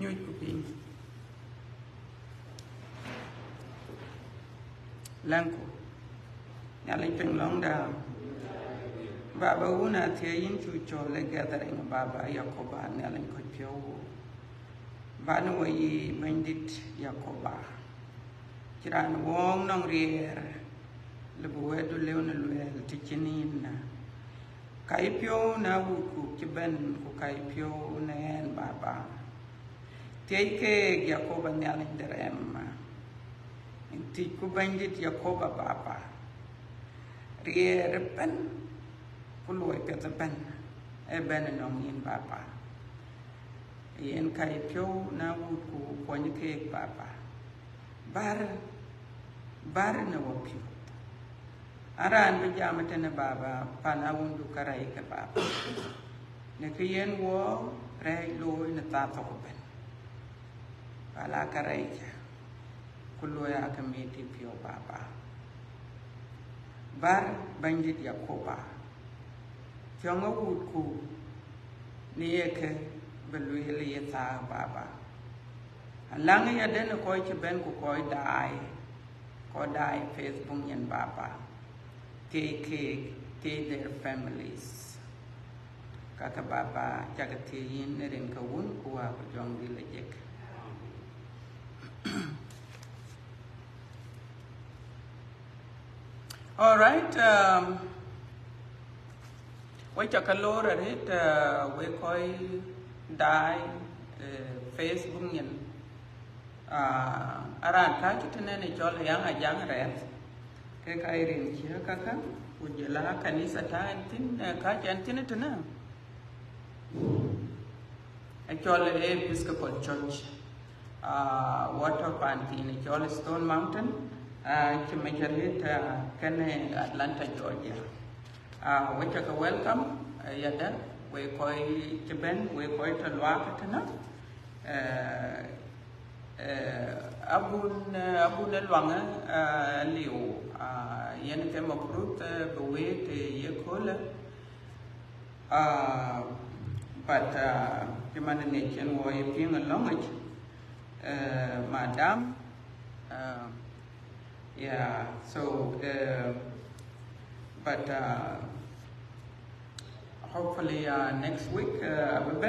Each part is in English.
Nhui của pin lang của nhà lấy tiền long đào Baba una thiayin chu chole gathering Baba Yakoba nhà lấy coi phiếu Banu yi bandit Yakoba Kiran wong nong rier lebu wedu leona luel tichinin kai phiếu na wuku kiben ku kai phiếu na en Baba Tiake Yakoba nhà lấy derem Inti ku bandit Yakoba Baba rier pen Puluai petapan ben nong yin Baba yen kai pyo na wuku kwani ke Baba bar na wapyo aran bijamata na Baba pana wundu karai ke Baba ne ke yen wo rai loy na ta to ben pala karai ja kulloy akamiti pyo Baba bar bandit Yakoba Chong a wood cool near Beluili Baba. A lang ya den a koi ben ko koi die face bunyan Baba. Take their families. Kaka Baba Jagati yin in Kawun Kua Jong Village. All right. We check a lot at it, we call die Facebook yin. Around Kakitan and a jolly young rat. Kairin here, Kaka, would you like an is a time thin, Kaki and Tinatana? A jolly Episcopal Church, water panty in a jolly stone mountain, to make a lit Atlanta, Georgia. We take a welcome, yada, we call Tiben, we call it a Luakatana, Abun Elwanga, Leo, Yenicam of Root, the way to Yakola, but human nation were being a language, Madame, yeah, so, but hopefully next week we'll be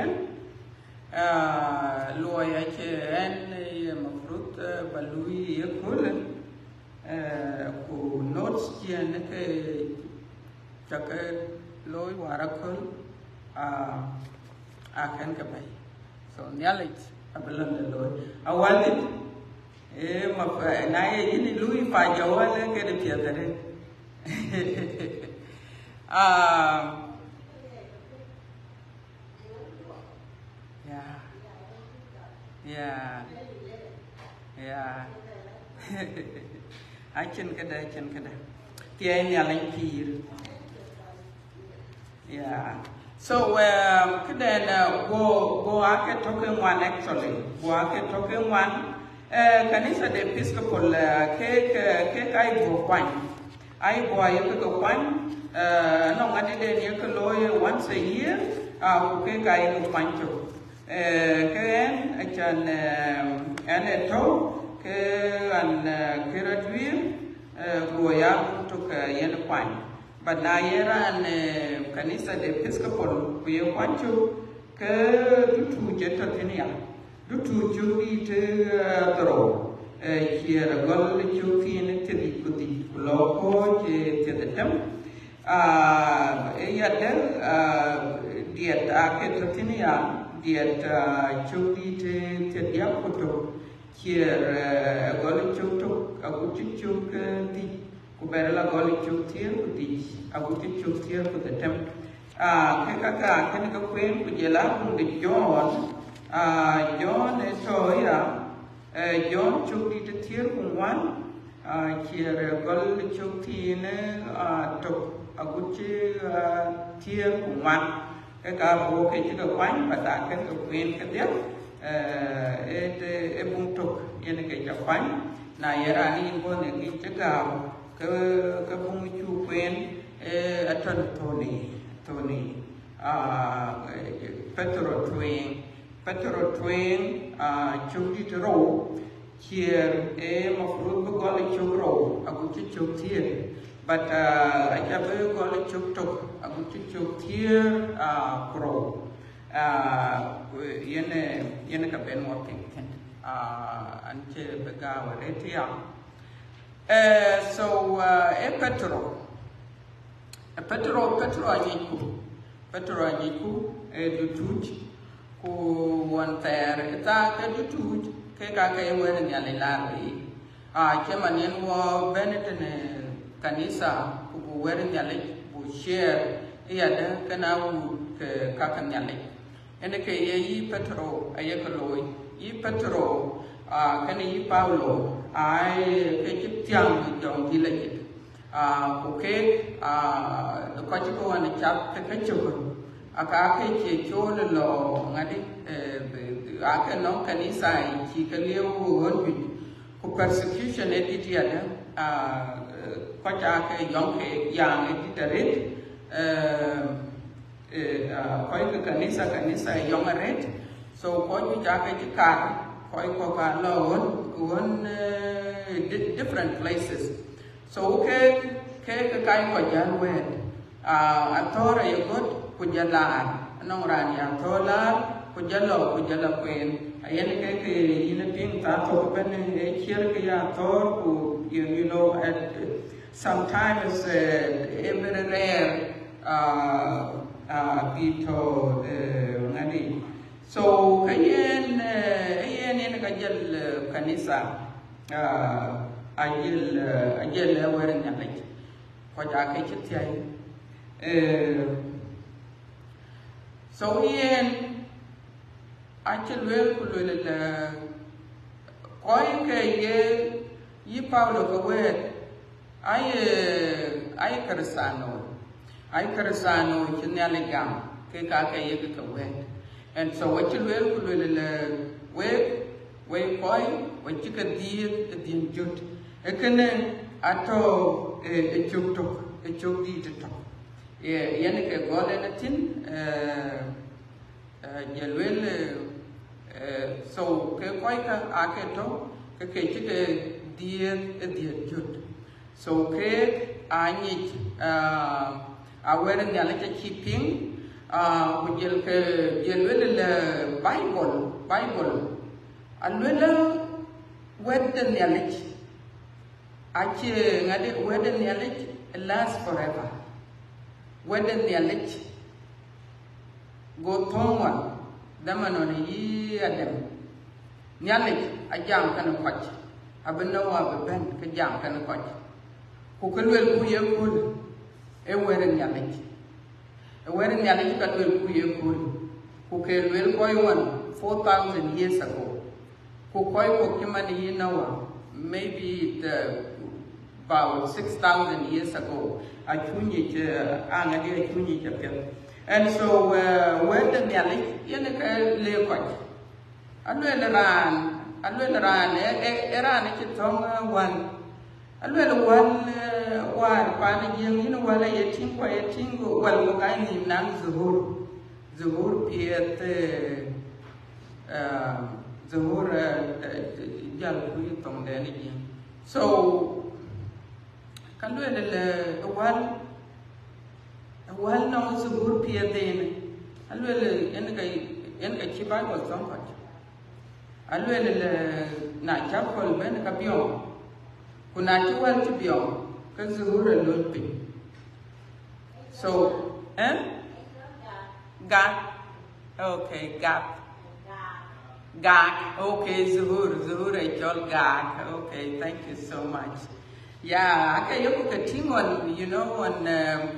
lawyer and Mafrut Balui Yakul who notes Kianeke Chaka Loy Warakul Akan Kabay. So Nialit Abelan the Lord. I wanted Naya in Louis Pajawa get a theatre. Yeah. I can kada. Tianya lain Yeah. So kada go ake talking one actually. Go ake talking one. Kanisa de Episcopal ke kai go kwan. I boy go kwan. No ngadi de ye ko once a year. Ke kai go kwan cho. Ken achan aneto ke an kiradwir goya to ke yen kwan. But na yera an kanisa de Episcopal ku ye kwancho ke tu jeta tinia. Dutu jubi te tro here gol chuki ne te kuti loko je te dem ya del diet ake tinia diet chuki te dia kuto here gol chuto aguchi chuk ti kuberla gol chukti kuti aguchi chukti ku te dem ke kaka ken ko kwen ku jela ku de John John Toya, John Chukti to Tier one, here Gol Chukti to Aguchi Tier one, a cabo cake wine, but I can go queen cadet, a boom took in a cage of wine, Nayera in one a cage of gum, Kabum Chu Queen, a ton Tony, Petro Twin. Petro Twin, Chukdi Ro, here, Mafru Goli Chukro, Aguchi Chuktir, but I have a Goli Chuktok, Aguchi Chuktir, Pro, Yenaka Ben working, until the Gawa Retia. So, Petro Ajiku, Dutuj, who one there, Taka Dutuj, Kaka wearing Yalilari, Chemanin war Benetton Kanisa, who wearing Yali, who share Yada, Kanau, Kakan Yali. And the Kay Petro, Ayakaloi, Petro, Kani Paulo, I keep young, don't delay it. Okay, the Kochiko and the chap, the Kachuku, Akake, Cholo, Ngadi, Akano, Kanisa, Chikalio, who persecution edited, Kochaka, young editor, Koika Kanisa, young red, so Koyu Jaka car, Koika one different places. So okay, kai ko jan wed atora yugot kujala nongrani atola kujala kwen ayen ke yin ping ta to ben e kier ke ya tor ku you know at sometimes very rare bito ngani so kayen yen ka jel kanisa Ajil wearing a lake. Kojaka Chitian. So, Ian, Achil will Koike ye Paulo away. I Carsano, Chinelligam, Kaka Yaka. And so, what you will way boy, what you can deal at the injut. A cannon ato a joke talk, a joke deed to talk. Yannick golden a tin, Yelwell, so Quaika Aketo, Kaka dear a dear jut. So Kate, I need a wearing the little keeping, with Yelwell Bible, and will wet the knowledge. Actually, wet the knowledge lasts forever. Wet the knowledge go tongue them on ye at them. Knowledge a jam can a watch. I've been no other bent a jam can a watch. Who can well put your good a wedding knowledge. A wedding knowledge that will put your good. Who can well boy one 4,000 years ago. Who quite Pokemon Noah, maybe about 6,000 years ago, I tuned and so when the Nelly, Yanaka lay quite. I will run, one. I will one panaging, you know, while I think quite tingle, well, I need none Zuhur Piet. So, can do a well-known Zuhur Pier then. I will end a Chibago somewhat. I will not chapel Ben Capion. Who not well to be on, because Zuhur alone be. So, Gap. Okay, Gap. Gak, okay, Zuhur, I told Gak, okay, thank you so much. Yeah, I can look at team on, you know, on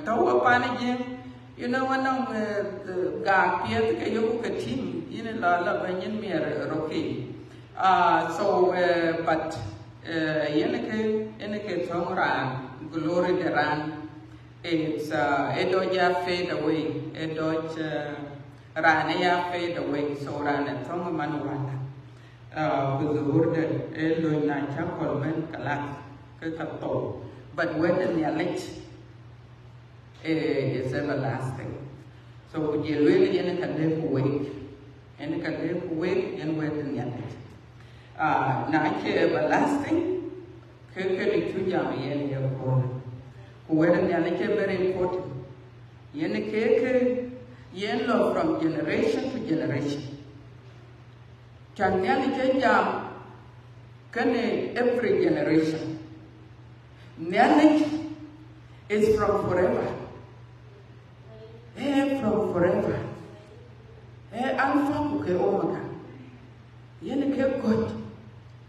Tower Panagin, you know, one of the Gak, Pierre, you look at team, you know, La Banyan Mir, Rocky. So, but, Yeneke Tongran, Glory de Ran, it's Edoja fade away, Edoj. Ranaya fade away, so ran and Tonga Manuana. With the word Elo Nachapol Ben Kalak, Kakato. But when the knowledge is everlasting. So you really can live awake. and ka le ku we and we den yan na ke everlasting ke ni tu jam yen ye ko ku we den yan ke very important yen ke yen lo from generation to generation can yan ke jam kane every generation knowledge is from forever. From forever. Alpha ke Omega. Yene ke God.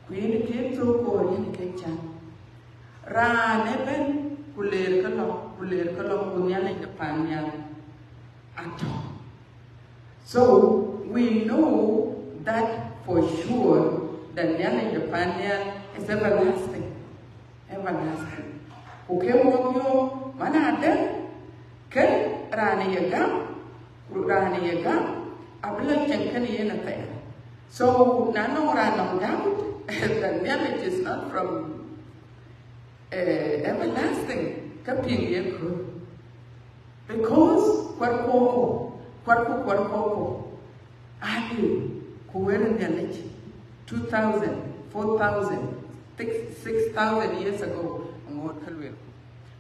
Kuyene ke Toko, yene ke Chan. Ra neben kuler kalong kunyane Japan ato. So we know that for sure that Nyane Japan is everlasting. Everlasting. Okay, yo mana ada ke rani yagam abla chankani yena taya. So nano rano gam the knowledge is not from everlasting kaping yeku because kwarko adi kuwere knowledge 2,000 4,000 6,000 years ago.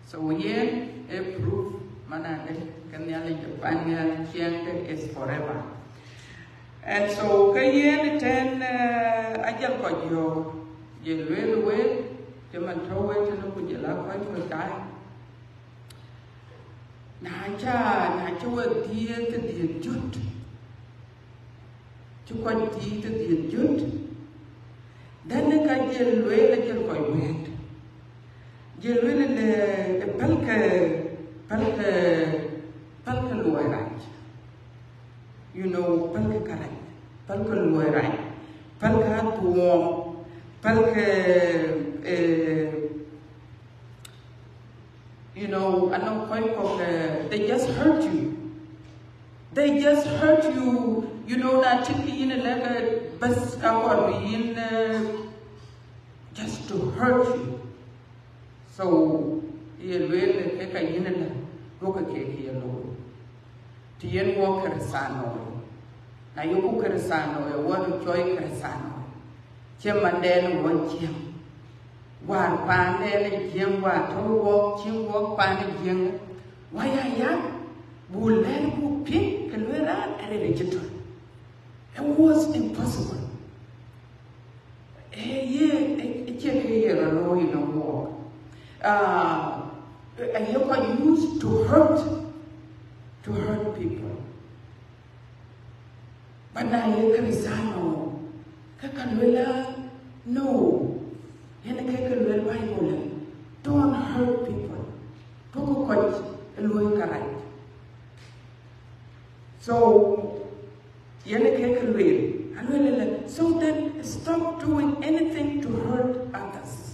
So here a proof manade kanyale Japan is forever. And so kayen ten ajal ko yo ye lwe jaman towe tano ku jela ko kai na cha we die te die jut chu ko die te die jut dan ka jel lwe la jel ko wet Jelwele le palka lueraj. You know, palka karai, palka lueraj, palka tuom, palka, you know, I know quite they just hurt you. They just hurt you, you know, that chippy in a letter, best in just to hurt you. So, ye lwele keka yinela, roka keki ye lo. Tien wo keresano. Na yoku keresano, e wadu joy keresano. Chem mandene wo chem. War pandene chem wa to wo chem wo pande chem. Waya ya, bulen bu pin kelwera ere digital. It was impossible. Ye cheke ye lo you know walk. And you are used to hurt people. But now you can say no. Don't hurt people. Don't go quite so so then stop doing anything to hurt others.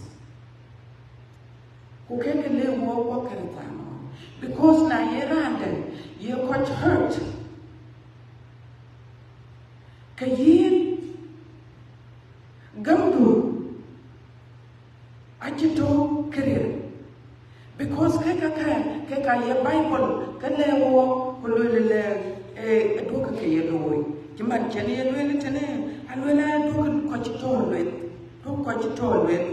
Because now you're quite hurt. Kayin Gamdu Ajito career. Because Keka ye Bible Kalewo Hulule Duka Kayeloy. Jiman Jenny Lilitane, and when I do Cochitol with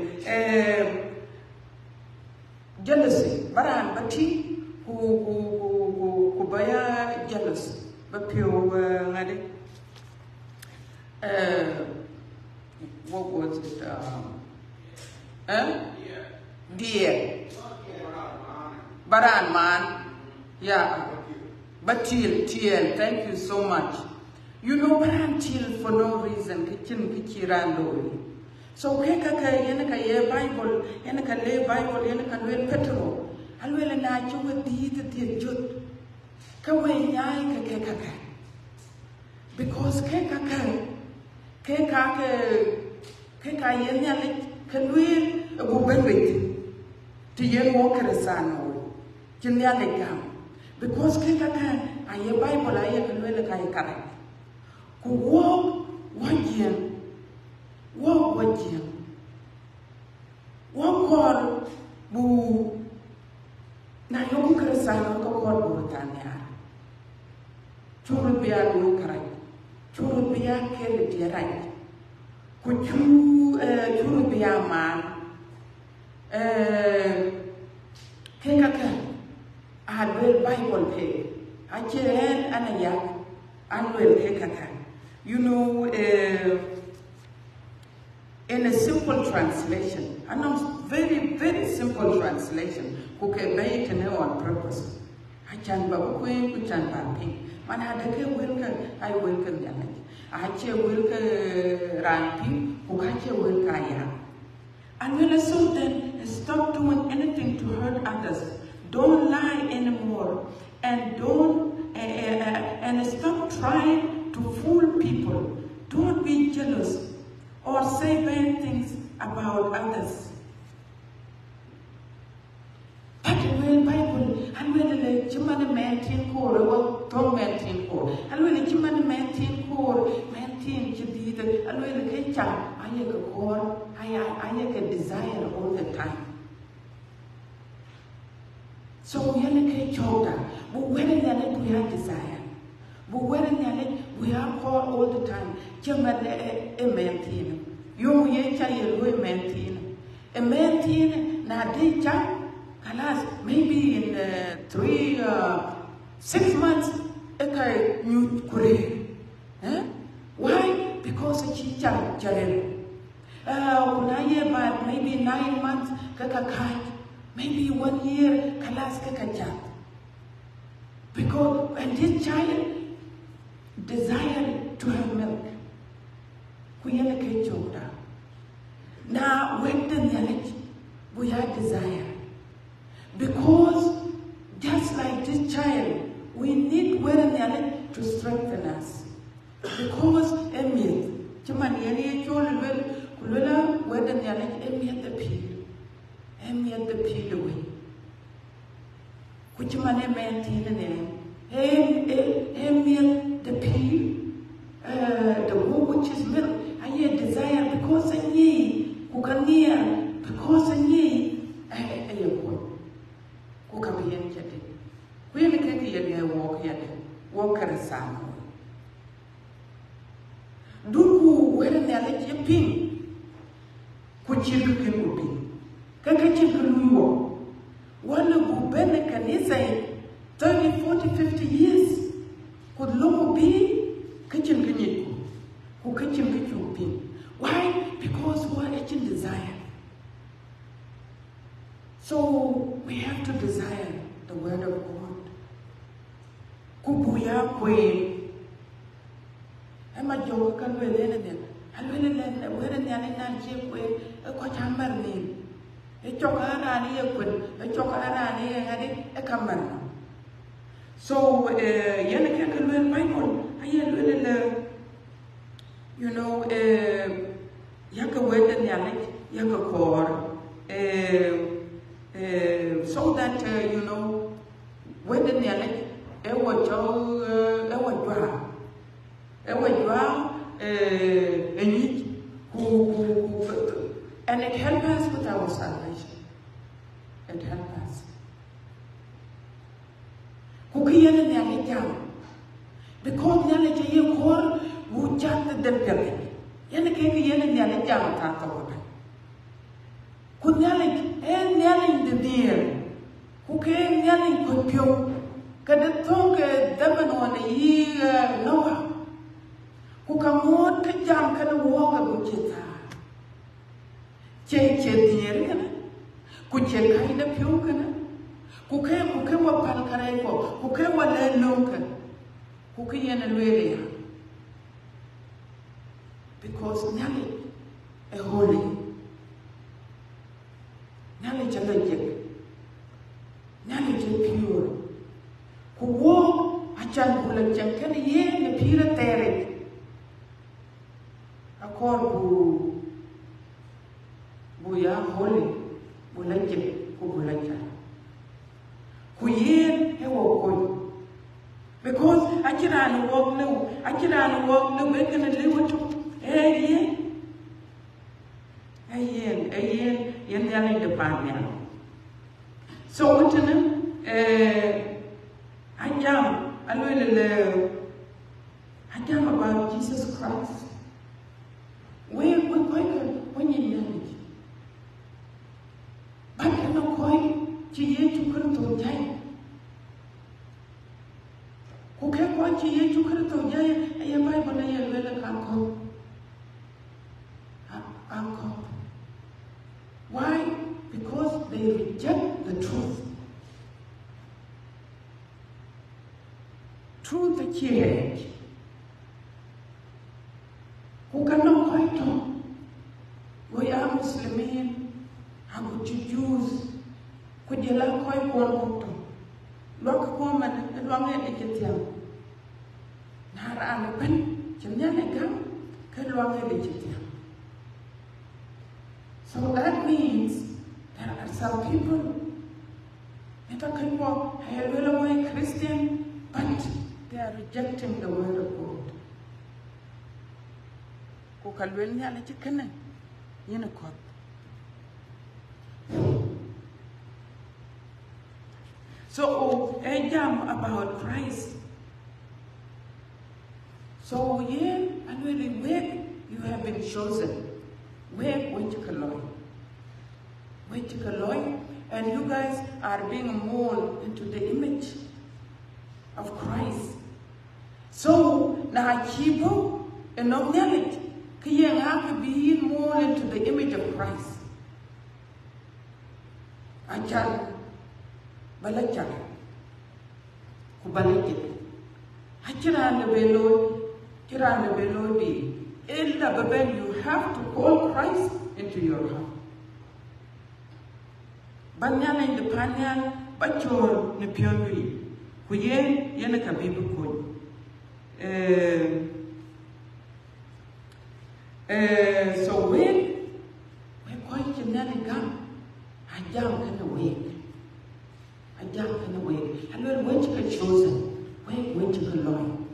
jealousy, Baran Bati, who baya jealous, but pure what was it? Dear Baran man, yeah, Batil, thank you so much. You know Baran till for no reason, kitchen kichirando. So keka yenaka ye Bible, yenaka le Bible, yenaka le petrol. Alwele na chuwe di jut. Kawe nyai keka. Because keka yenyale kanwe gubewit. To yen walker sano. Jinyale gam. Because keka aye Bible aye kanwe kaya correct. Ku walk wajen. What would you? What call boo? Now you could assign a call Britania. Children be a new correct. churu biya kele diarai ku churu biya man kekaka adwel Bible ke acheren anaya anwel kekaka. You know, in a simple translation, and a very, very simple translation, who can make it on purpose. I can babu queen, which and bamping. Man had a welcome, I welcome them. I cheer welcome ramping, who catch a welcome. And when I saw them, stop doing anything to hurt others. Don't lie anymore, and and stop trying to fool people. Don't be jealous or say bad things about others. But when Bible, and when the Chimana maintain core, well, don't maintain core, and when the Chimana maintain core, maintain Chidita, and when the Ketchup, I have a core, I have a desire all the time. So we have a choker, but when we have desire. But when we are called all the time, Chimana a maintain. You ye child will maintain. A maintain na deja, alas, maybe in 6 months, a new career. Why? Because a chicha jarel. But maybe 9 months, kakakai. Maybe 1 year, kalas kakajat. Because when this child desire to have milk, now, when the knowledge, we have desire. Because just like this child, we need word knowledge to strengthen us. Because Emil, Chimani, Kulula, word knowledge, Emil the peel. Emil the peel away. Which man maintain the name? Emil the peel, the wool which is milk. I desire because I need, who can near, because I need, I who can be energetic. We are going walk here, walk at a sound. Do who, where the allergy pin, could you look in be? Kakachin Kulu, one of Bene can say 30, 40, 50 years could look be kitchen Kiniku. Who kitchen kitchen pin. Why? Because we are aging desire. So we have to desire the word of God. Kubuya kwe. Emma Joe can we learn it. And we learn the word and the energy kwe. A quachamber name. A chokarani a quid. A chokarani a camera. So Yanaka can learn Bible. I will. You know, yaka word and yanik, yaka core, so that, you know, word and yanik, ewa dwa, and it helps us with our salvation. It helps us. Kukiyan and yanik jam. Because yanik ye core. Who chatted them building? Yanake yen and Yanni Jamata over. Could yelling and yelling the deer, who came yelling could pew, can the tongue devil on a year Noah, who can walk a jump can walk a butchita. Che dear, could you kind of puke? Who came up Palcareco, who came one and local, who came and really. Because Nelly a holy, Nelly Jalagic, Nelly pure, who walk a Janbula Jankan ye the Pira Terry. A call who ya holy, Bulagic, who Bulaja. Who ye a walk. Because I can't walk no, bacon and liver. Ayen, yen the pan. So what I jam about Jesus Ku ke ko chi ye chu Kristo ya ye Bible na ye le kan ko. Uncle. Why? Because they reject the truth. Truth is here. Who cannot quite talk? We are Muslims, and we Jews. Could you like quite one to look woman and long educated? Nara and a pen, Jimmy, can long educated. So that means there are some people that can walk a little way Christian, but they are rejecting the word of God. So, a jam about Christ. So, yeah, and really, where you have been chosen. Where and you guys are being molded into the image of Christ. So now people and of knowledge can have to be molded into the image of Christ. Ajal balachal kubalike hachira ne belo di illa baben. You have to call Christ into your heart. Banyana in the panel, bachor ne pionui. Kuye yena kabibu koi. So we're going to Nanigan. I jump in the wake. And we're going to get chosen. We're going to get loyal.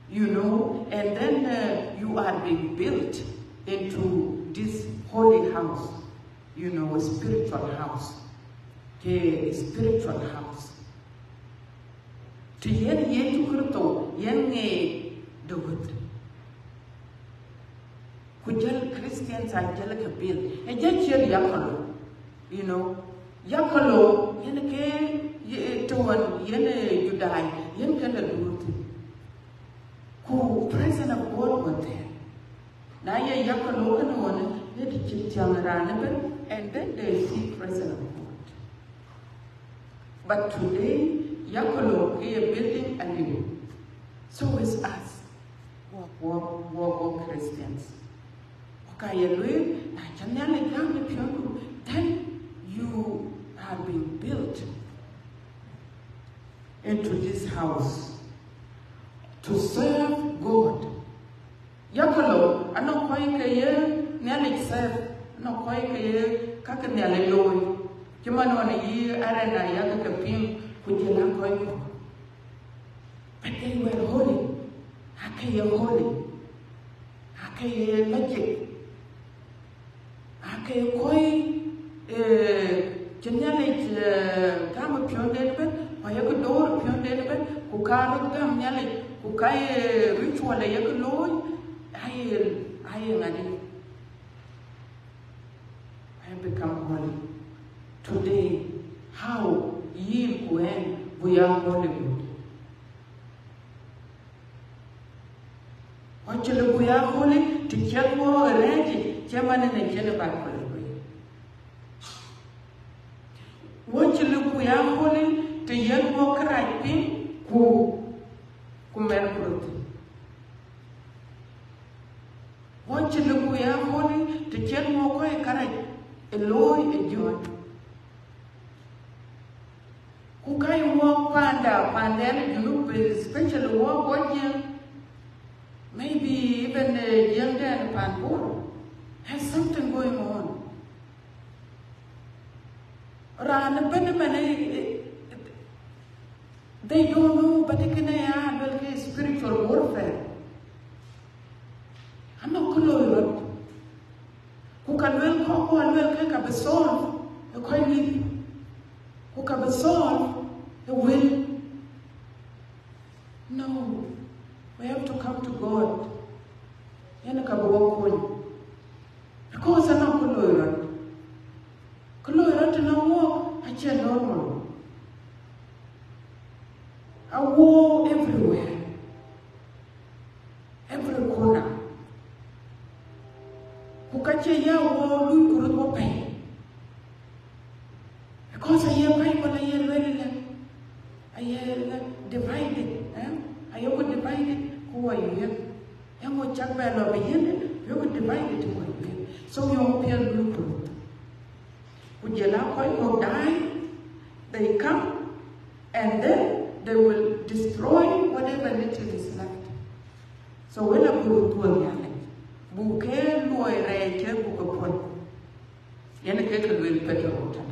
You know, and then you are being built into this holy house, you know, a spiritual house. A spiritual house. To yen to Kurto, yen the wood. Kujel Christians Angelica build. And yet here Yakolo, you know, Yakolo, yen ke to one yen you die, yen can do. Who present of God were there. Now you Yakolo one, let the chit and then they see present of God. But today, Yakolo is building anew. So is us, walk Christians. Then you are being built into this house to serve God. Yakolo, I know quite a year, nearly serve, no quite a year, Kakanelli Loy. Juman on a year, Arena Yakapim, Kujalan Koiko. But they were holy. Hakaya holy. Hakaya logic. Hakaya koi, Janelli, Gama Piondenbet, Wayakador Piondenbet, Kukara Gam Yelly, Kukai ritual a Yakaloy, I have become holy. Today, how ye when we are Hollywood. What you we are holy to get more arrange, German and Jennifer. What you look we are holy to yet more cracking who Kumerbrut. What you look we are holy to get more correct, a loy a joy. Who can walk Panda, you look especially walk watching, maybe even a young dad Pandora has something going on. They don't know, but they can have spiritual warfare. I'm not clear. Who can well call and well take up a soul, a coin, who can be solved, the will. No, we have to come to God. Because I'm not clear. Clear to know more, I can't normal. a war everywhere, every corner. Kukache ya war lui kurut wa pai. Because I am Bible, I am divided. I am divided. Who are you? I am Jack Bell of you were divided. So you are here blue. Would you allow people die? They come and then they will destroy whatever little is left. So when I go to a man, Bouquet, Loy, Book Yanaka will better water.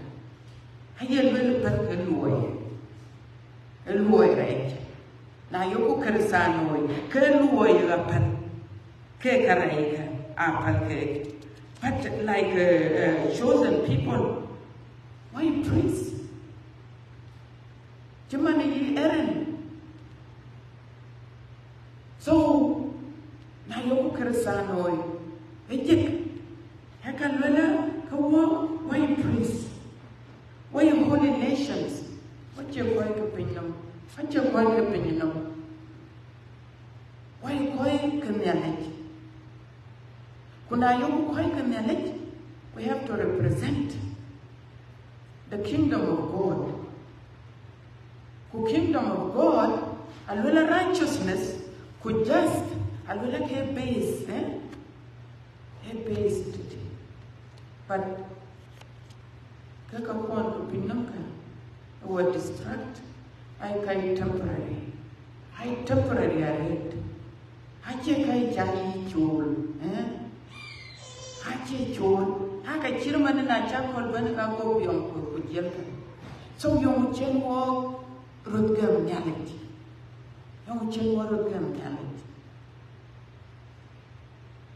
I will better Loy, right? Now you cook a son, Kerloy, a pen, cake, apple cake. But like chosen people, why praise? Jumani Aaron. So now you Kersano, Ejik, Hakanwella, Kawa, why praise? Why holy nations? What's your point opinion? What's your point opinion? Why going community? We have to represent the kingdom of God. The kingdom of God, a little righteousness could just a little base, a base today. But or distract, I can temporary. I temporary arrest. I check I jolly jewel, Hachi chol, haka chirman na chakol banaka go beyond Kujelka. So young chen walk Rutgam Nality. Young chen walk Rutgam Nality.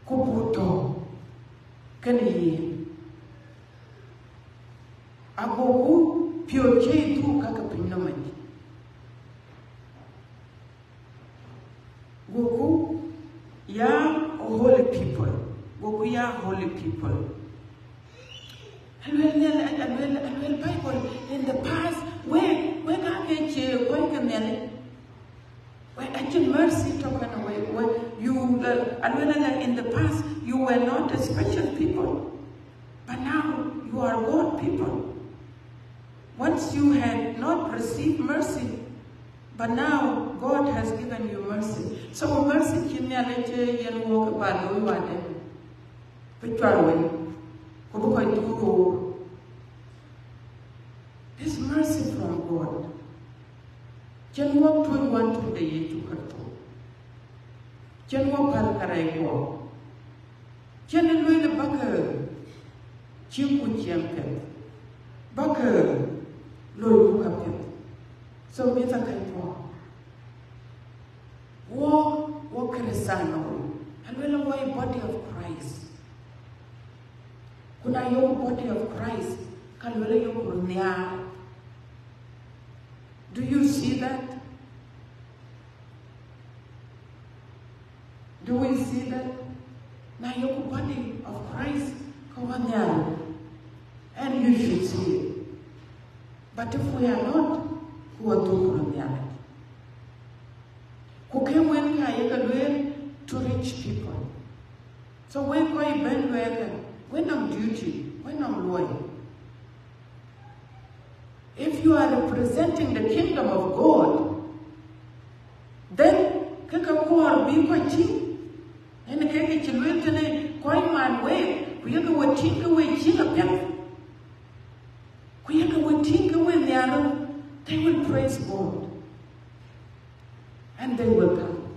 Kuputo, Kani Agoku, pure J to Kakapinoman. Goku, ya holy people. We are holy people. And Bible in the past, where can you where actually mercy taken away? Where you in the past you were not a special people, but now you are God people. Once you had not received mercy, but now God has given you mercy. So mercy can you walk about this mercy from God. Jen walk to one to the year to Kato. Jen walk Palkaraigo. Jen and Will Bucker. Chiku Champion. Bucker. Lord Captain. So with a Kaito. Walk in the sun. And will away body of Christ. Kuna yung body of Christ, kalwala yung kurnya. Do you see that? Do we see that? Na yung body of Christ, kawanya. And you should see it. But if we are not, who are doing kurnya? Kukewen kaya kalwala to reach people. So we're going to when I'm duty, when I'm loyal. If you are representing the kingdom of God, then kakakuar be quite and the kaka chilwitane quite man way, we are going to take away chilapet. We are going to take away the other, they will praise God. And they will come.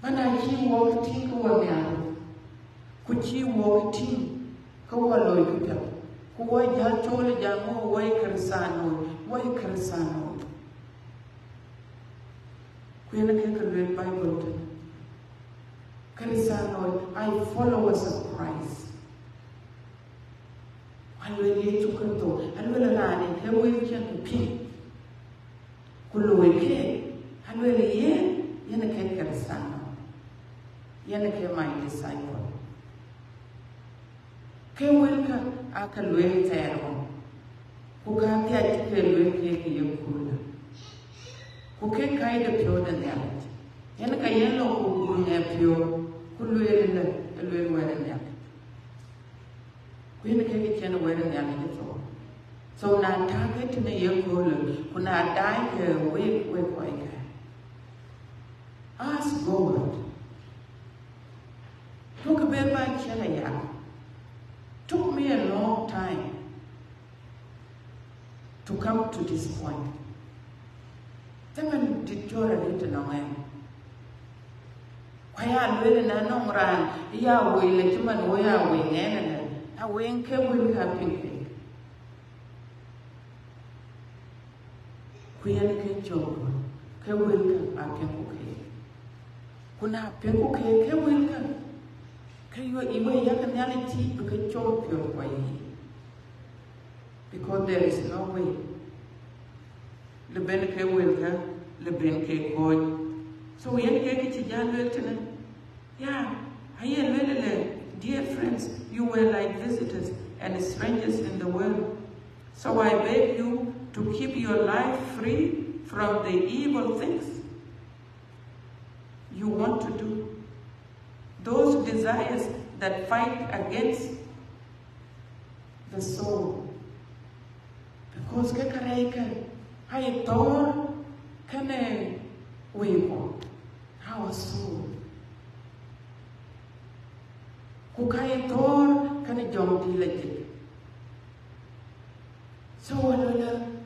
But I keep walking away the other. Could you walk team? Kawalo Yuka. Why Yachol Jamo, why Kersano, why Kersano? Queen of Bible. Kersano, I followers of Christ. I will lead to Kato, and will learn in her way to pin. Kulueke, and will ye, Yanake Kersano. Yanake, my disciple. Kewelka akalwe tero. Kukapi ati kelwe keki yokula. kai de pio de ne yen ka yen lo ku ne pio ku luel were ne ku yen ke chen were ne so na target ne ye ko le ku na dai ke we ko ke ask God took a bit by China. Took me a long time to come to this point. Then did you already know him? Why are really no ran? Ya will let him and we are wing and a wing will have been. Queen can joke, can will I can cook. Kuna penko ke will come. You iwe yakanality because choke your way. Because there is no way. Le benke wilka, le benke god. So we had to Jan. Yeah, I had dear friends, you were like visitors and strangers in the world. So I beg you to keep your life free from the evil things you want to do. Those desires that fight against the soul. Because I thought can we our soul. Kukai thought can jump diligent. So I will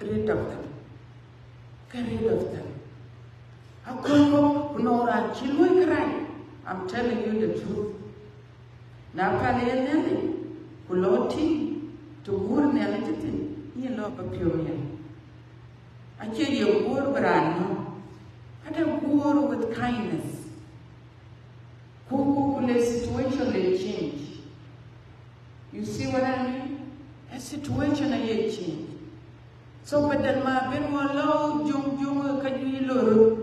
rid of them. Get rid of them. I could not cry. I'm telling you the truth. Now, Palelli, Puloti, to Gur Nelly, you love a pure. I tell you, Gur Brano, I don't war with kindness. Who situation they change. You see what I mean? A situation they change. So, but then my Ben will allow Jung can you look.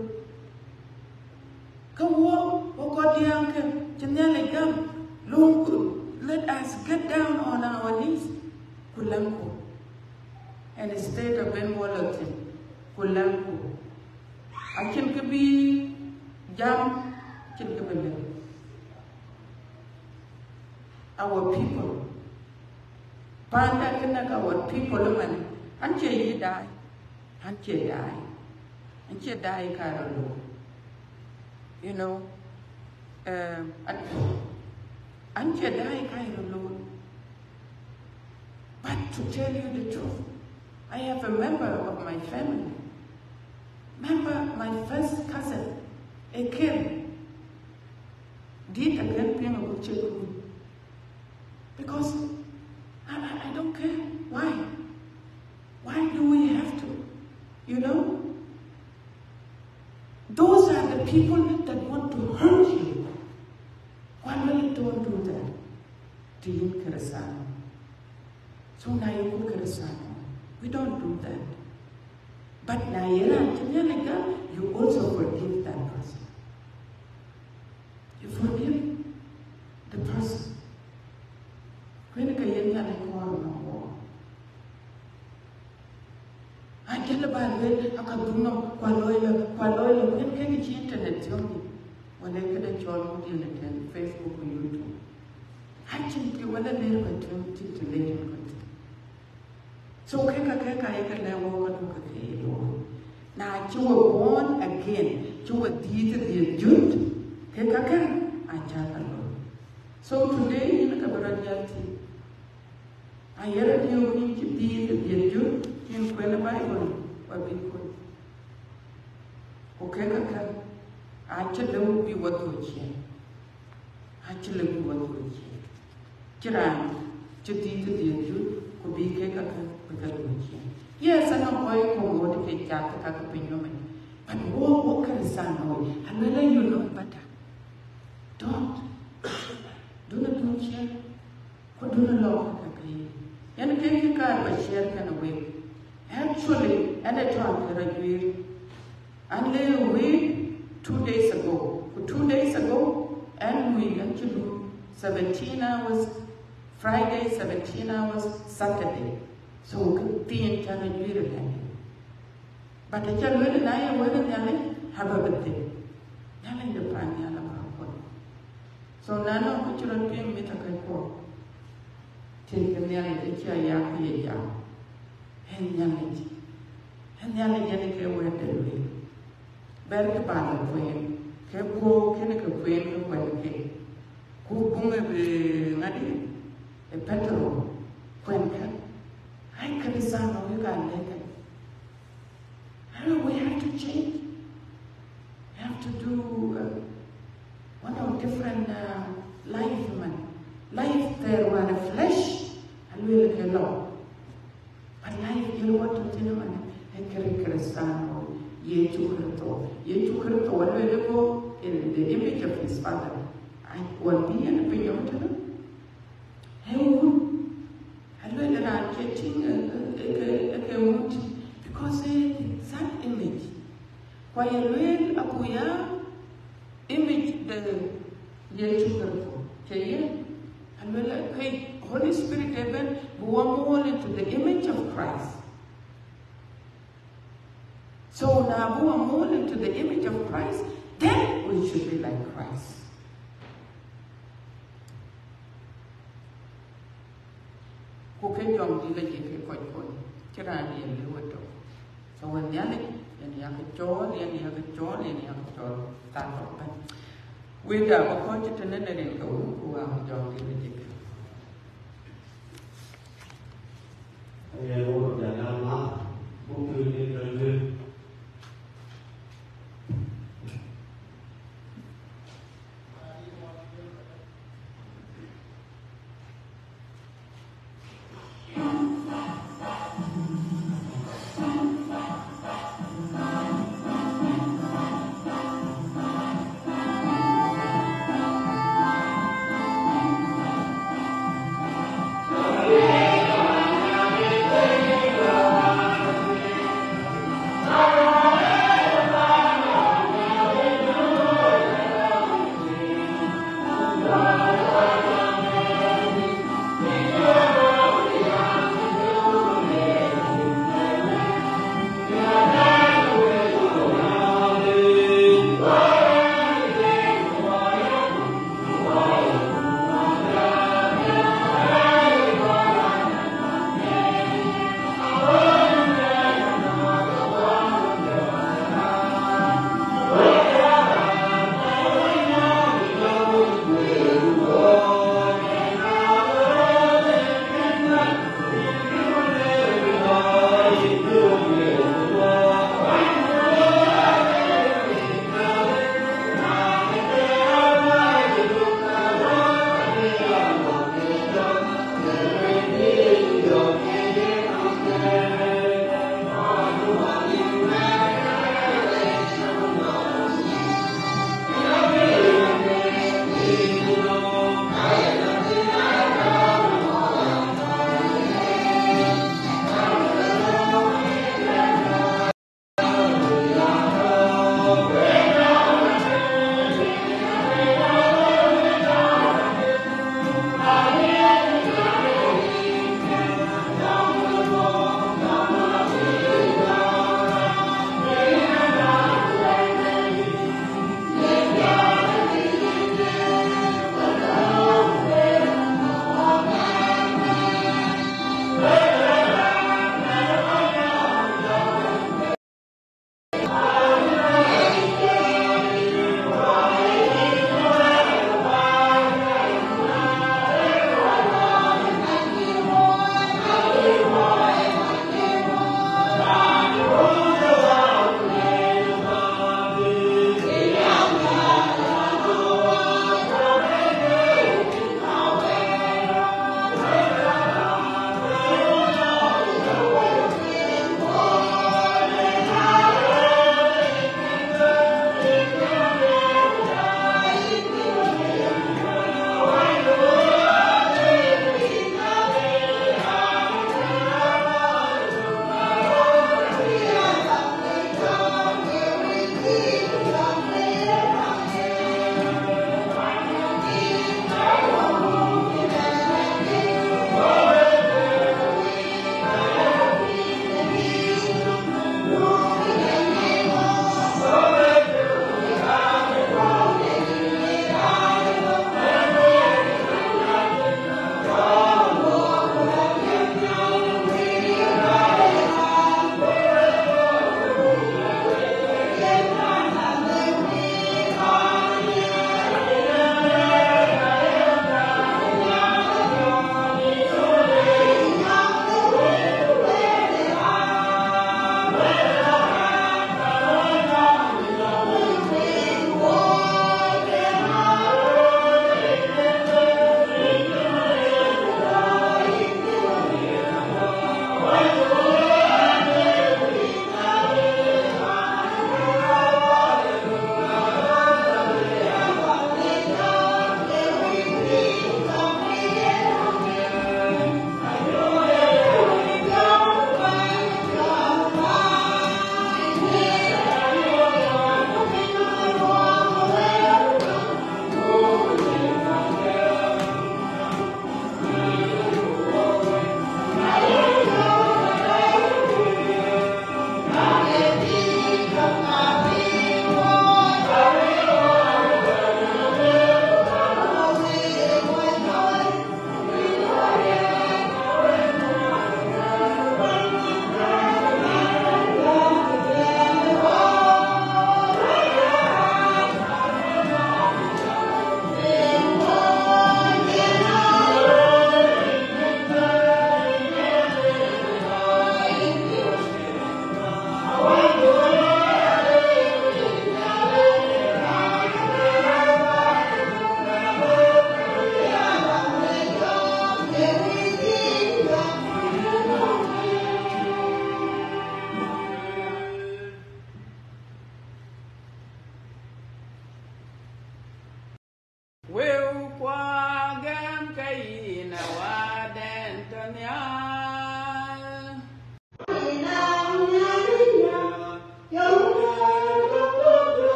Let us get down on our knees. Kulanko. And instead of Ben Wallatin, Kulanko. I can be jam, our people. Panda can our people, man. Until you die. Until you die. Until you die, Carolo. You know, until you die, Carolo. But to tell you the truth, I have a member of my family. Remember my first cousin, a kid, did a campaign of children. Because I don't care. Why? Why do we have to? You know? Those are the people that want to hurt you. Why really don't do that? Tiin Keresano. So now we don't do that. But now you also forgive that person. You forgive the person. When you I tell about it, I can do no qualoil, when can you internet tell me? When I could have joined internet, Facebook or YouTube. I think you want to live opportunity to live in country. So I can never walk on now you were born again, you were deed Jude, so today in the Kabarajati, I heard you need to be Jude in the Bible, what we could. Okay, actually will be what we hear. Actually, what we hear. Kiran, to deed Jude, could be Kaka with a yes, I know why you come over to get but what can son know? And when you know better, don't. Do not do share. What do not love a and take a car by share can away. Actually, at a time for a year, and lay away 2 days ago. For 2 days ago, and we went to do 17 hours Friday, 17 hours Saturday. So we could be in Tanajira. But I tell you, I will have a birthday. Yelling the prime yellow. So, none of which you're being with a good take a nearly the chair yaki ya. And yelling. And yelling any where they will. Better ban the queen. Kepo, Kinnick queen, who went gay. Who boom a petrol. Quenka. I can design how you got naked. We have to change. We have to do one of different life, man. Life there were the flesh and we will alone. But life you want to tell man, Hekari Kristano, Yetu Krito, what will go in the image of his father. I will be an opinion to them. Hey, I learned that I'm catching a wound because that image. Why I learned Abuya image the Yetu Krito. And we're like, hey, Holy Spirit, heaven, we are more into the image of Christ. So now we are more into the image of Christ, then we should be like Christ. Okay, John, you let you quite good. Kirani and Lewato. So when Yannick, and you have a John, and you have a John, and you have a John, that open. We have a conscious and then they go, who are John, you let you. Hãy subscribe cho kênh Ghiền Mì Gõ để không bỏ lỡ những video hấp dẫn.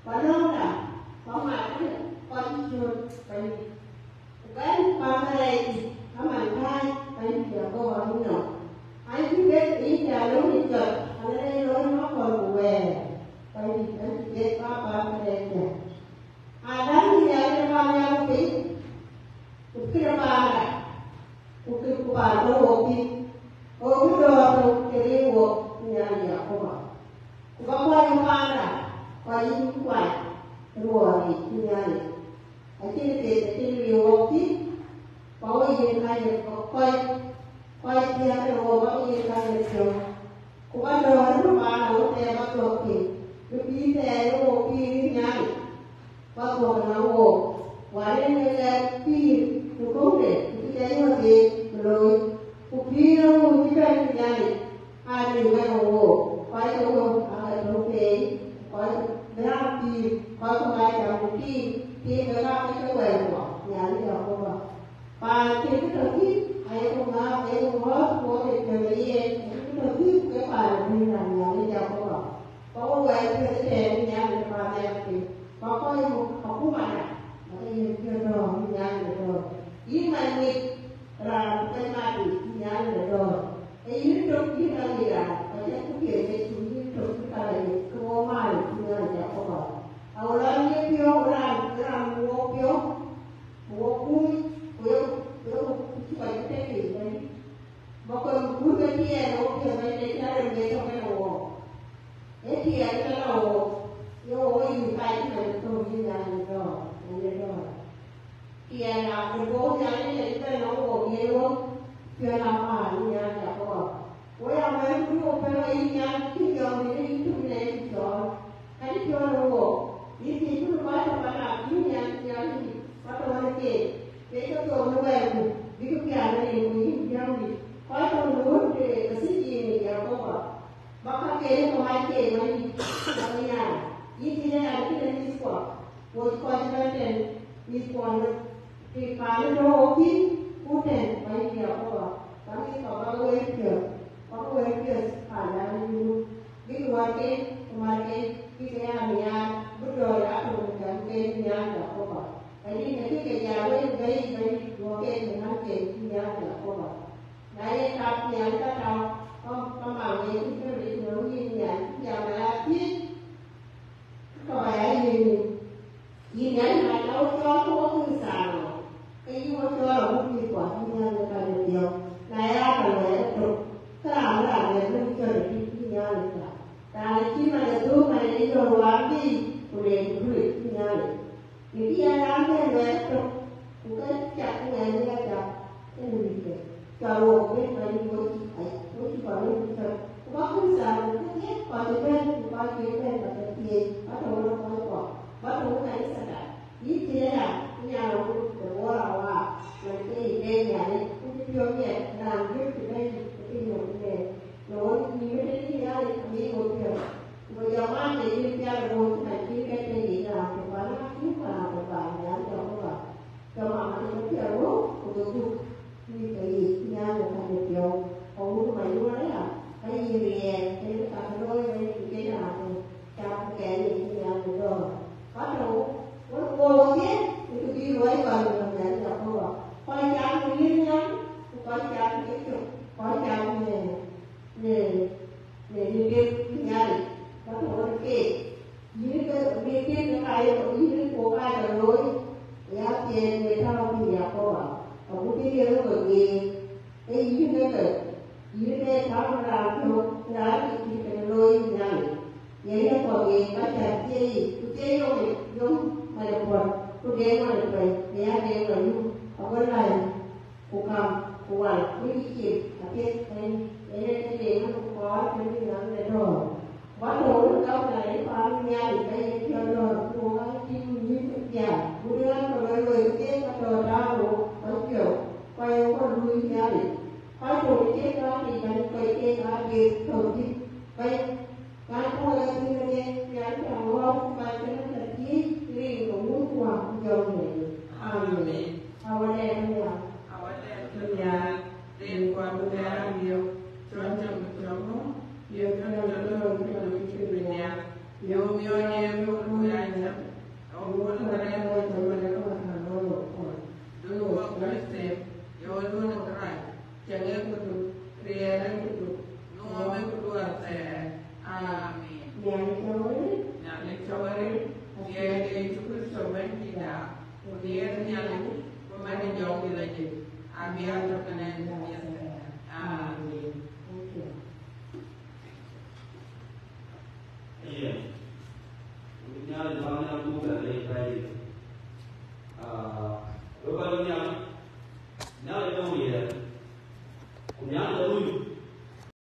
Còn đâu là có mà con chuột phải cái con này có mà thay phải giờ cô vào như nào ai cứ biết ý là lúc đi chợ ở đây lối nó còn về phải đi đến cái con này nè ada yang namanya upi apa itu upi doa kiri wo nyari apa apa yang mana paling kuat dua ni nyari akhirnya upi bawa yang lain koi dia kalau bawa yang lain tu kuat doa mana upi apa upi dia upi nyari Bác hồ nó hồ Và nên là khi nó không để cái đấy mà thì rồi cuộc thi đâu cái này thì này ai thì cái hồ quay cái hồ nó về quay ra thì quay không ai cả một khi người ta cái quầy của nhà đi học không ạ và khi cái đầu tiên ai không ngã ai không hết có thể chơi đi cái đầu tiên cái bài đi làm nhà đi học không ạ có quầy cái đèn nhà đi vào đèn thì có coi học của bạn à đây chưa rồi nhà rồi ý mà mình làm cái mà thì nhà rồi ý nó trong cái là gì à cái cái chuyện này chúng mình trong cái là có mà nhà nhà có bảoเอาแล้วเนี่ยพี่เอาlàm mua cúiที่ไปที่ได้ถึงเลยบางคนพูดไปที่ไหนเราเที่ยวไปในที่นั้นเลยทำไมเราเอ๊ะที่ไหนเราโย่อยู่ไปที่ไหนตรงนี้นะนี่ก็ที่เราเป็นโบราณเนี่ยที่เราบอกเยอะที่เราผ่านเนี่ยจะบอกว่าเราไม่รู้เป็นอะไรเนี่ยที่เราไม่ได้ที่ไหนที่สอนอันนี้ที่เราบอกนี่ที่ทุกคนต้องการที่เนี่ยที่ว่าตัวนี้เด็กก็ตัวนู้นแบบวิธีการอะไรอย่างนี้อย่างนี้พอตัวนู้นก็สิ่งนี้เนี่ยก็บอกบางครั้งเองก็ไม่เก่งไม่อะไรอย่างนี้ที่เนี่ยที่เรามีสอบวันก่อนจะเป็นมีสอบที่ผ่านแล้วโอเคพูดเองไม่เกี่ยวกับตอนนี้เขาก็เว้ยเกี่ยวผ่านแล้วอยู่วิธีว่าเก่งมาเก่งที่เนี่ยเนี่ยบุตรเราถูกจับเป็นเนี่ยก็บอกอันนี้คือที่จะเว้ยตัวเก่งนั่นเก่งที่เนี่ยก็บอกในการเนี่ยถ้าเราประมาณนี้ที่เราเรียนรู้เนี่ยอย่างไรที่ก็ไปยินนั้นเราchoเขาคือสาวไอ้ที่ว่าchoเราดีกว่าที่เนี่ยในการเดียวในอะไรเนี่ยถูกถ้าเราเนี่ยมันเกิดที่เนี่ยเลยค่ะแต่ที่มันจะรู้มันจะอยู่ว่าที่คนเรียนรู้ที่เนี่ยเลยที่เราเนี่ยถูกก็จับเงินเนี่ยจับเป็นวิธีจะลงเป็นมันวิธีก่อนเลยคือว่าคือสาวเนี่ยก่อนจะเป็นแบบที่ว่าตัวเราก่อนว่าตัวไหนสักอย่างยี่สิบเนี่ยเนี่ยเราแต่ว่าเราว่ามันที่เรียนอย่างนี้ที่เรียนเนี่ยนานยิ่งจะได้ที่หนูเนี่ยหนูมีไม่ได้ที่อะไรมีหมดเลยเราจะว่าในที่เราโดนที่ไหนที่ได้ในนี้เราแต่ว่าที่ว่าเราไปเนี่ยเราว่าจะมาในที่เรารู้ตัวที่ไปเนี่ยเราทำเดียวเอาลูกใหม่ด้วยอ่ะให้เรียนให้ทำด้วยให้เรียนอะไรจำแก่ที่เราด้วยbắt đầu cô biết thì đi với vào đường này là cô bảo coi chán thì liên nhắn coi chán cái kiểu coi chán để đi biết nhà bắt đầu nó kể dưới cái biết cái ai dưới cái cô ai là lối giá tiền người ta thì nhà cô bảo còn cái kia nó bởi vì cái dưới cái tháo ra thôi ra thì cái lối nhà vậy nó còn gì bắt chặt gì chế giống mà được rồi tôi đem mà được rồi thì anh đem rồi luôn ở bên này cụ cầm cụ ảnh với cái gì ở kia đây cái gì nó cũng có cái gì đó này rồi bắt đầu nó câu này qua nhà thì đây cho rồi cô ấy chim như cái già cô đưa rồi người kia bắt đầu ra rồi có kiểu quay qua đuôi nhà đi quay rồi cái đó thì mình quay cái đó thì thường thì quay cái cô ấy thì cái thằng không phải cái nó chỉ riêng của muốn hoàng dòng này amen hào đen nhà riêng qua bên nhà nhiều cho nhiều cái nó lớn hơn cái chuyện này nhiều nhiều nhiều nhiều Nyale chawari, dia cukup sobat tidak. Dia nyale, pemain jauh lagi. Abiar terkena dia.